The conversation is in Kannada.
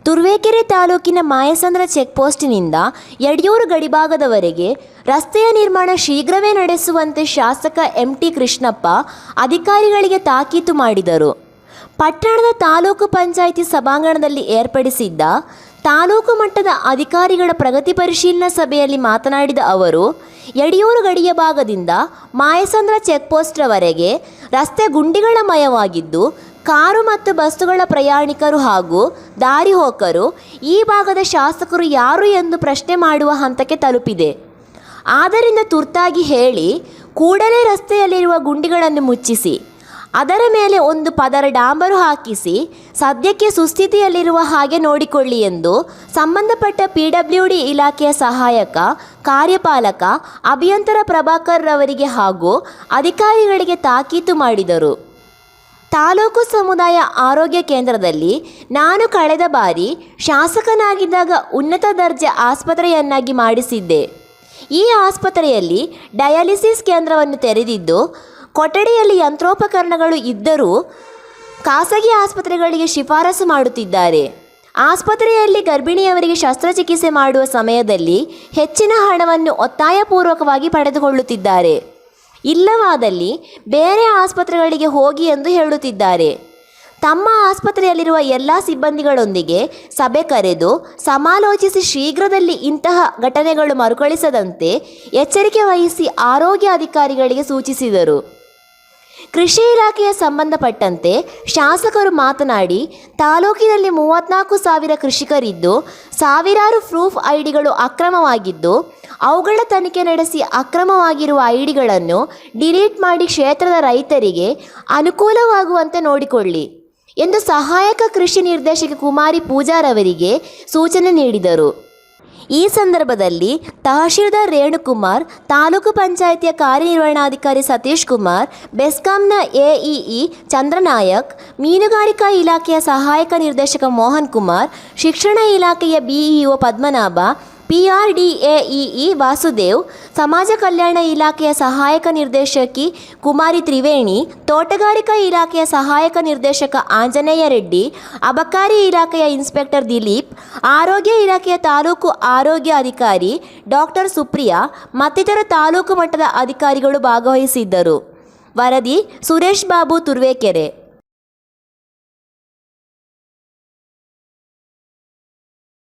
ತುರುವೇಕೆರೆ ತಾಲೂಕಿನ ಮಾಯಸಂದ್ರ ಚೆಕ್ಪೋಸ್ಟ್ನಿಂದ ಯಡಿಯೂರು ಗಡಿಭಾಗದವರೆಗೆ ರಸ್ತೆಯ ನಿರ್ಮಾಣ ಶೀಘ್ರವೇ ನಡೆಸುವಂತೆ ಶಾಸಕ MT ಕೃಷ್ಣಪ್ಪ ಅಧಿಕಾರಿಗಳಿಗೆ ತಾಕೀತು ಮಾಡಿದರು. ಪಟ್ಟಣದ ತಾಲೂಕು ಪಂಚಾಯಿತಿ ಸಭಾಂಗಣದಲ್ಲಿ ಏರ್ಪಡಿಸಿದ್ದ ತಾಲೂಕು ಮಟ್ಟದ ಅಧಿಕಾರಿಗಳ ಪ್ರಗತಿ ಪರಿಶೀಲನಾ ಸಭೆಯಲ್ಲಿ ಮಾತನಾಡಿದ ಅವರು, ಯಡಿಯೂರು ಗಡಿಯ ಭಾಗದಿಂದ ಮಾಯಸಂದ್ರ ಚೆಕ್ಪೋಸ್ಟ್ರವರೆಗೆ ರಸ್ತೆ ಗುಂಡಿಗಳಮಯವಾಗಿದ್ದು, ಕಾರು ಮತ್ತು ಬಸ್ಸುಗಳ ಪ್ರಯಾಣಿಕರು ಹಾಗೂ ದಾರಿ ಹೋಕರು ಈ ಭಾಗದ ಶಾಸಕರು ಯಾರು ಎಂದು ಪ್ರಶ್ನೆ ಮಾಡುವ ಹಂತಕ್ಕೆ ತಲುಪಿದೆ. ಆದ್ದರಿಂದ ತುರ್ತಾಗಿ ಹೇಳಿ ಕೂಡಲೇ ರಸ್ತೆಯಲ್ಲಿರುವ ಗುಂಡಿಗಳನ್ನು ಮುಚ್ಚಿಸಿ, ಅದರ ಮೇಲೆ ಒಂದು ಪದರ ಡಾಂಬರು ಹಾಕಿಸಿ ಸದ್ಯಕ್ಕೆ ಸುಸ್ಥಿತಿಯಲ್ಲಿರುವ ಹಾಗೆ ನೋಡಿಕೊಳ್ಳಿ ಎಂದು ಸಂಬಂಧಪಟ್ಟ PWD ಇಲಾಖೆಯ ಸಹಾಯಕ ಕಾರ್ಯಪಾಲಕ ಅಭಿಯಂತರ ಪ್ರಭಾಕರ್ ರವರಿಗೆ ಹಾಗೂ ಅಧಿಕಾರಿಗಳಿಗೆ ತಾಕೀತು ಮಾಡಿದರು. ತಾಲೂಕು ಸಮುದಾಯ ಆರೋಗ್ಯ ಕೇಂದ್ರದಲ್ಲಿ ನಾನು ಕಳೆದ ಬಾರಿ ಶಾಸಕನಾಗಿದ್ದಾಗ ಉನ್ನತ ದರ್ಜೆ ಆಸ್ಪತ್ರೆಯನ್ನಾಗಿ ಮಾಡಿಸಿದ್ದೆ. ಈ ಆಸ್ಪತ್ರೆಯಲ್ಲಿ ಡಯಾಲಿಸಿಸ್ ಕೇಂದ್ರವನ್ನು ತೆರೆದಿದ್ದು, ಕೊಠಡಿಯಲ್ಲಿ ಯಂತ್ರೋಪಕರಣಗಳು ಇದ್ದರೂ ಖಾಸಗಿ ಆಸ್ಪತ್ರೆಗಳಿಗೆ ಶಿಫಾರಸು ಮಾಡುತ್ತಿದ್ದಾರೆ. ಆಸ್ಪತ್ರೆಯಲ್ಲಿ ಗರ್ಭಿಣಿಯವರಿಗೆ ಶಸ್ತ್ರಚಿಕಿತ್ಸೆ ಮಾಡುವ ಸಮಯದಲ್ಲಿ ಹೆಚ್ಚಿನ ಹಣವನ್ನು ಒತ್ತಾಯಪೂರ್ವಕವಾಗಿ ಪಡೆದುಕೊಳ್ಳುತ್ತಿದ್ದಾರೆ. ಇಲ್ಲವಾದಲ್ಲಿ ಬೇರೆ ಆಸ್ಪತ್ರೆಗಳಿಗೆ ಹೋಗಿ ಎಂದು ಹೇಳುತ್ತಿದ್ದಾರೆ. ತಮ್ಮ ಆಸ್ಪತ್ರೆಯಲ್ಲಿರುವ ಎಲ್ಲ ಸಿಬ್ಬಂದಿಗಳೊಂದಿಗೆ ಸಭೆ ಕರೆದು ಸಮಾಲೋಚಿಸಿ ಶೀಘ್ರದಲ್ಲಿ ಇಂತಹ ಘಟನೆಗಳು ಮರುಕಳಿಸದಂತೆ ಎಚ್ಚರಿಕೆ ವಹಿಸಿ ಆರೋಗ್ಯ ಅಧಿಕಾರಿಗಳಿಗೆ ಸೂಚಿಸಿದರು. ಕೃಷಿ ಇಲಾಖೆಯ ಸಂಬಂಧಪಟ್ಟಂತೆ ಶಾಸಕರು ಮಾತನಾಡಿ, ತಾಲೂಕಿನಲ್ಲಿ 34,000 ಕೃಷಿಕರಿದ್ದು ಸಾವಿರಾರು ಪ್ರೂಫ್ ಐಡಿಗಳು ಅಕ್ರಮವಾಗಿದ್ದು, ಅವುಗಳ ತನಿಖೆ ನಡೆಸಿ ಅಕ್ರಮವಾಗಿರುವ ಐಡಿಗಳನ್ನು ಡಿಲೀಟ್ ಮಾಡಿ ಕ್ಷೇತ್ರದ ರೈತರಿಗೆ ಅನುಕೂಲವಾಗುವಂತೆ ನೋಡಿಕೊಳ್ಳಿ ಎಂದು ಸಹಾಯಕ ಕೃಷಿ ನಿರ್ದೇಶಕ ಕುಮಾರಿ ಪೂಜಾರವರಿಗೆ ಸೂಚನೆ ನೀಡಿದರು. ಈ ಸಂದರ್ಭದಲ್ಲಿ ತಹಶೀಲ್ದಾರ್ ರೇಣುಕುಮಾರ್, ತಾಲೂಕು ಪಂಚಾಯಿತಿಯ ಕಾರ್ಯನಿರ್ವಹಣಾಧಿಕಾರಿ ಸತೀಶ್ ಕುಮಾರ್, ಬೆಸ್ಕಾಂನ AEE ಚಂದ್ರನಾಯಕ್, ಮೀನುಗಾರಿಕಾ ಇಲಾಖೆಯ ಸಹಾಯಕ ನಿರ್ದೇಶಕ ಮೋಹನ್ ಕುಮಾರ್, ಶಿಕ್ಷಣ ಇಲಾಖೆಯ BEO ಪದ್ಮನಾಭ, PRDAEE ವಾಸುದೇವ್, ಸಮಾಜ ಕಲ್ಯಾಣ ಇಲಾಖೆಯ ಸಹಾಯಕ ನಿರ್ದೇಶಕಿ ಕುಮಾರಿ ತ್ರಿವೇಣಿ, ತೋಟಗಾರಿಕಾ ಇಲಾಖೆಯ ಸಹಾಯಕ ನಿರ್ದೇಶಕ ಆಂಜನೇಯ ರೆಡ್ಡಿ, ಅಬಕಾರಿ ಇಲಾಖೆಯ ಇನ್ಸ್ಪೆಕ್ಟರ್ ದಿಲೀಪ್, ಆರೋಗ್ಯ ಇಲಾಖೆಯ ತಾಲೂಕು ಆರೋಗ್ಯ ಅಧಿಕಾರಿ ಡಾಕ್ಟರ್ ಸುಪ್ರಿಯಾ ಮತ್ತಿತರ ತಾಲೂಕು ಮಟ್ಟದ ಅಧಿಕಾರಿಗಳು ಭಾಗವಹಿಸಿದ್ದರು. ವರದಿ ಸುರೇಶ್ ಬಾಬು, ತುರುವೇಕೆರೆ.